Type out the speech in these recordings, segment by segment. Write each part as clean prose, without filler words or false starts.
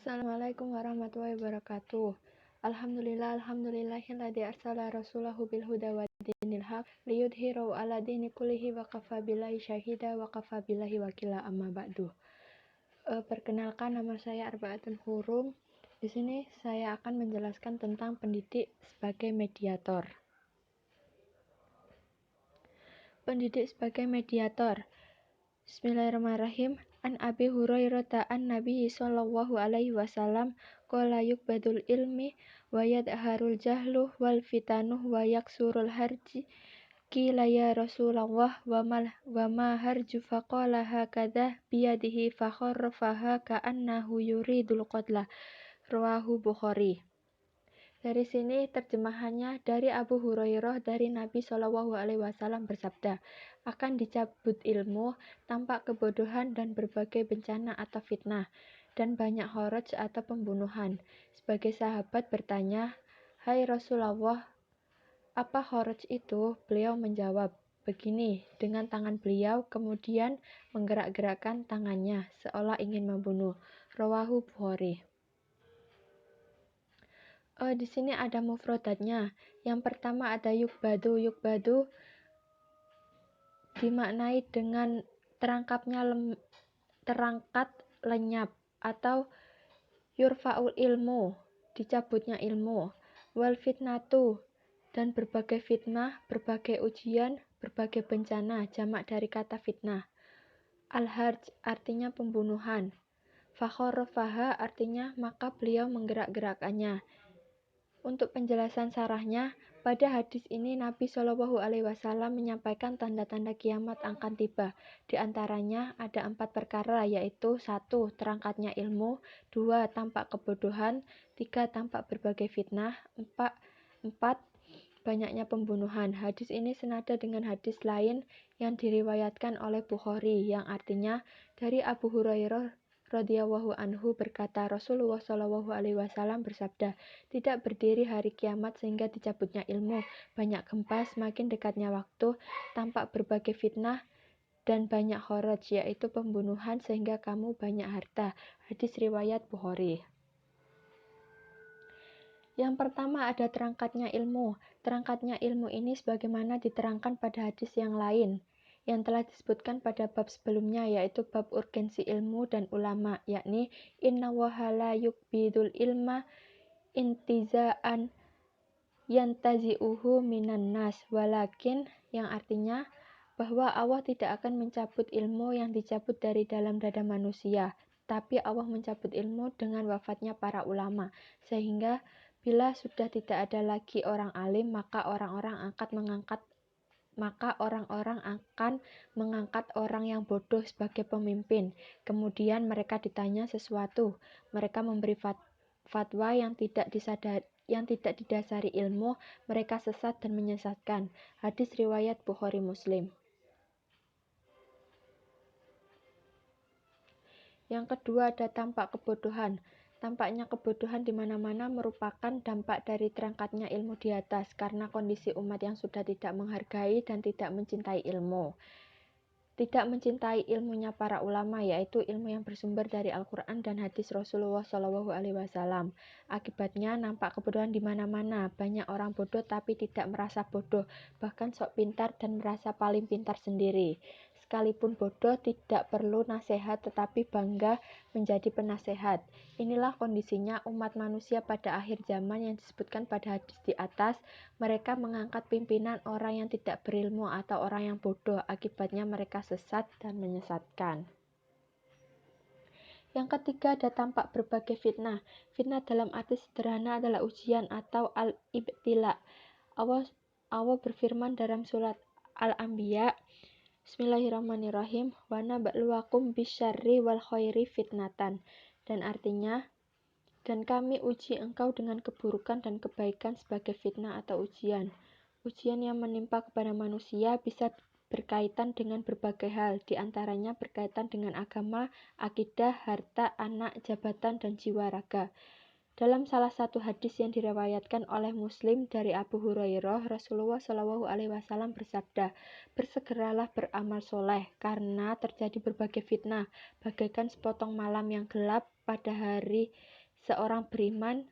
Assalamualaikum warahmatullahi wabarakatuh. Alhamdulillahilladzi arsala rasulahu bil huda wa dinil haq liyudhhirahu 'ala dini kullihi wa kafa billahi syahida wa kafa billahi wakila amma ba'du. Perkenalkan, nama saya Arba'atun Hurum. Di sini saya akan menjelaskan tentang pendidik sebagai mediator. Pendidik sebagai mediator. Bismillahirrahmanirrahim. An Abi Hurairah an Nabi sallallahu alaihi wasallam qala yuqbadul ilmi wa yadharul jahlu wal fitanuh wa yaksurul harji qila ya Rasulullah wa ma harju faqala hakadha biyadihi fakharrafaha ka'annahu yuridul qatla rawahu Bukhari. Dari sini terjemahannya, dari Abu Hurairah dari Nabi Shallallahu Alaihi Wasallam bersabda, akan dicabut ilmu, tampak kebodohan dan berbagai bencana atau fitnah, dan banyak kharaj atau pembunuhan. Sebagai sahabat bertanya, hai Rasulullah, apa kharaj itu? Beliau menjawab, begini, dengan tangan beliau, kemudian menggerak-gerakkan tangannya, seolah ingin membunuh. Rawahu Bukhari. Di sini ada mufradatnya. Yang pertama ada yukbadu. Yukbadu dimaknai dengan terangkat lenyap atau yurfa'ul ilmu, dicabutnya ilmu. Wal fitnatu, dan berbagai fitnah, berbagai ujian, berbagai bencana, jamak dari kata fitnah. Al-harj artinya pembunuhan. Fakharrafaha artinya maka beliau menggerak-gerakkannya. Untuk penjelasan sarahnya, pada hadis ini Nabi Shallallahu Alaihi Wasallam menyampaikan tanda-tanda kiamat akan tiba. Di antaranya ada 4 perkara, yaitu 1. Terangkatnya ilmu, 2. Tampak kebodohan, 3. Tampak berbagai fitnah, 4. Banyaknya pembunuhan. Hadis ini senada dengan hadis lain yang diriwayatkan oleh Bukhari, yang artinya dari Abu Hurairah radhiyallahu anhu berkata, Rasulullah Shallallahu Alaihi Wasallam bersabda, tidak berdiri hari kiamat sehingga dicabutnya ilmu, banyak gempa, semakin dekatnya waktu, tampak berbagai fitnah dan banyak kharaj, yaitu pembunuhan, sehingga kamu banyak harta. Hadis riwayat Bukhari. Yang pertama ada terangkatnya ilmu. Terangkatnya ilmu ini sebagaimana diterangkan pada hadis yang lain yang telah disebutkan pada bab sebelumnya, yaitu bab urgensi ilmu dan ulama, yakni inna wahala yukbidul ilma intiza'an yantazi'uhu minan nas, walakin, yang artinya bahwa Allah tidak akan mencabut ilmu yang dicabut dari dalam dada manusia, tapi Allah mencabut ilmu dengan wafatnya para ulama, sehingga bila sudah tidak ada lagi orang alim, maka orang-orang akan mengangkat orang yang bodoh sebagai pemimpin. Kemudian mereka ditanya sesuatu. Mereka memberi fatwa yang tidak didasari ilmu, mereka sesat dan menyesatkan. Hadis riwayat Bukhari Muslim. Yang kedua ada tampak kebodohan. Tampaknya kebodohan di mana-mana merupakan dampak dari terangkatnya ilmu di atas, karena kondisi umat yang sudah tidak menghargai dan tidak mencintai ilmu. Tidak mencintai ilmunya para ulama, yaitu ilmu yang bersumber dari Al-Quran dan hadis Rasulullah SAW. Akibatnya nampak kebodohan di mana-mana. Banyak orang bodoh tapi tidak merasa bodoh, bahkan sok pintar dan merasa paling pintar sendiri. Sekalipun bodoh tidak perlu nasihat, tetapi bangga menjadi penasehat. Inilah kondisinya umat manusia pada akhir zaman yang disebutkan pada hadis di atas. Mereka mengangkat pimpinan orang yang tidak berilmu atau orang yang bodoh. Akibatnya mereka sesat dan menyesatkan. Yang ketiga ada tampak berbagai fitnah. Fitnah dalam arti sederhana adalah ujian atau al-ibtila. Allah berfirman dalam surat Al-Anbiya, Bismillahirrahmanirrahim, wa nabluwakum bisyarri wal khairi fitnatan, dan artinya, dan kami uji engkau dengan keburukan dan kebaikan sebagai fitnah atau ujian. Ujian yang menimpa kepada manusia bisa berkaitan dengan berbagai hal, diantaranya berkaitan dengan agama, akidah, harta, anak, jabatan, dan jiwa raga. Dalam salah satu hadis yang diriwayatkan oleh Muslim dari Abu Hurairah, Rasulullah Shallallahu Alaihi Wasallam bersabda, bersegeralah beramal soleh karena terjadi berbagai fitnah, bagaikan sepotong malam yang gelap pada hari seorang beriman.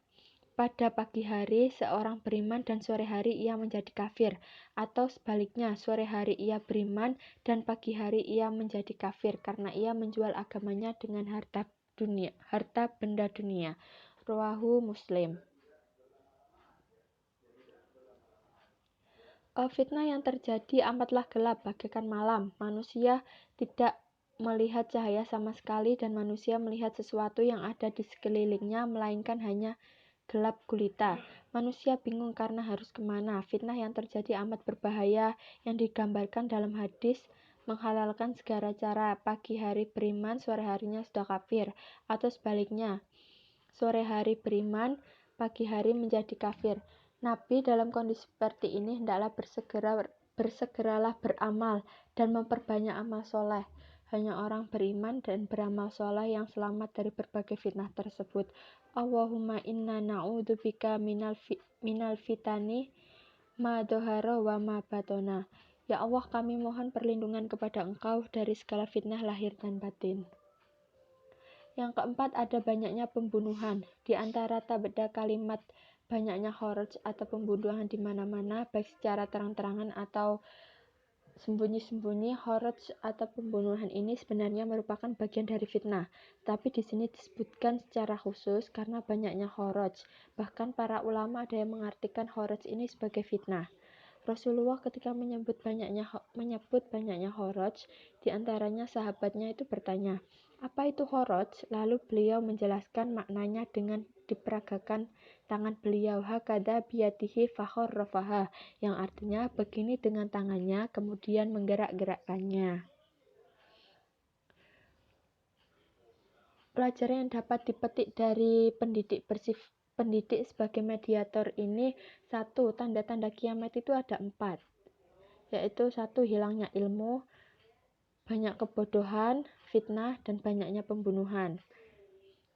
Pada pagi hari seorang beriman dan sore hari ia menjadi kafir, atau sebaliknya sore hari ia beriman dan pagi hari ia menjadi kafir karena ia menjual agamanya dengan harta benda dunia. Rawahu Muslim. Fitnah yang terjadi amatlah gelap bagaikan malam. Manusia tidak melihat cahaya sama sekali dan manusia melihat sesuatu yang ada di sekelilingnya melainkan hanya gelap gulita. Manusia bingung karena harus kemana. Fitnah yang terjadi amat berbahaya yang digambarkan dalam hadis menghalalkan segala cara. Pagi hari beriman, sore harinya sudah kafir. Atau sebaliknya, sore hari beriman, pagi hari menjadi kafir. Nabi dalam kondisi seperti ini hendaklah bersegeralah beramal dan memperbanyak amal soleh. Hanya orang beriman dan beramal soleh yang selamat dari berbagai fitnah tersebut. Allahumma inna na'udzubika minal fitani ma dohara wa ma batona. Ya Allah, kami mohon perlindungan kepada Engkau dari segala fitnah lahir dan batin. Yang keempat, ada banyaknya pembunuhan. Di antara tabeda kalimat banyaknya kharaj atau pembunuhan di mana-mana, baik secara terang-terangan atau sembunyi-sembunyi. Kharaj atau pembunuhan ini sebenarnya merupakan bagian dari fitnah, tapi di sini disebutkan secara khusus karena banyaknya kharaj. Bahkan para ulama ada yang mengartikan kharaj ini sebagai fitnah. Rasulullah ketika menyebut banyaknya kharaj, di antaranya sahabatnya itu bertanya, apa itu kharaj? Lalu beliau menjelaskan maknanya dengan diperagakan tangan beliau, hakada biyadihi fakharrafaha, yang artinya begini dengan tangannya kemudian menggerak-gerakkannya. Pelajaran yang dapat dipetik dari pendidik sebagai mediator ini, 1. Tanda-tanda kiamat itu ada 4, yaitu 1. Hilangnya ilmu, banyak kebodohan, fitnah, dan banyaknya pembunuhan.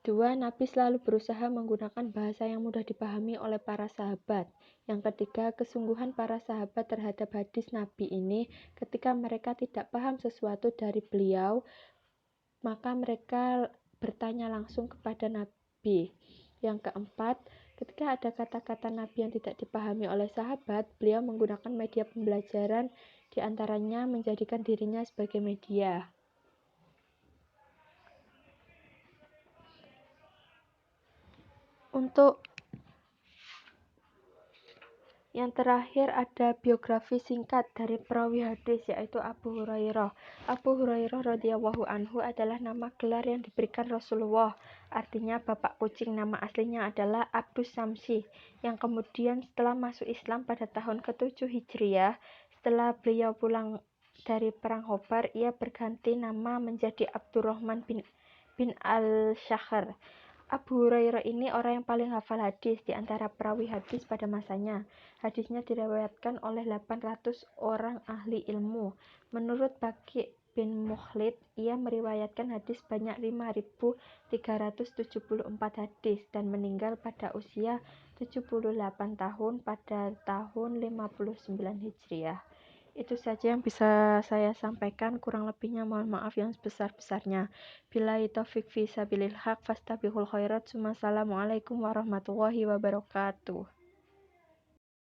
2. Nabi selalu berusaha menggunakan bahasa yang mudah dipahami oleh para sahabat. Yang ketiga, kesungguhan para sahabat terhadap hadis Nabi ini ketika mereka tidak paham sesuatu dari beliau, maka mereka bertanya langsung kepada Nabi. Yang keempat, ketika ada kata-kata Nabi yang tidak dipahami oleh sahabat, beliau menggunakan media pembelajaran, di antaranya menjadikan dirinya sebagai media. Untuk yang terakhir ada biografi singkat dari perawi hadis, yaitu Abu Hurairah. Abu Hurairah radhiyallahu anhu adalah nama gelar yang diberikan Rasulullah, artinya bapak kucing. Nama aslinya adalah Abdus Samsi, yang kemudian setelah masuk Islam pada tahun ke-7 Hijriah, setelah beliau pulang dari perang Khobar, ia berganti nama menjadi Abdurrahman bin al-Shakhr. Abu Hurairah ini orang yang paling hafal hadis di antara perawi hadis pada masanya. Hadisnya diriwayatkan oleh 800 orang ahli ilmu. Menurut Baqi bin Mukhlid, ia meriwayatkan hadis banyak 5.374 hadis dan meninggal pada usia 78 tahun pada tahun 59 Hijriah. Itu saja yang bisa saya sampaikan, kurang lebihnya mohon maaf yang sebesar-besarnya. Billahi taufiq fi sabilil haq fastabiqul khairat. Wassalamualaikum warahmatullahi wabarakatuh.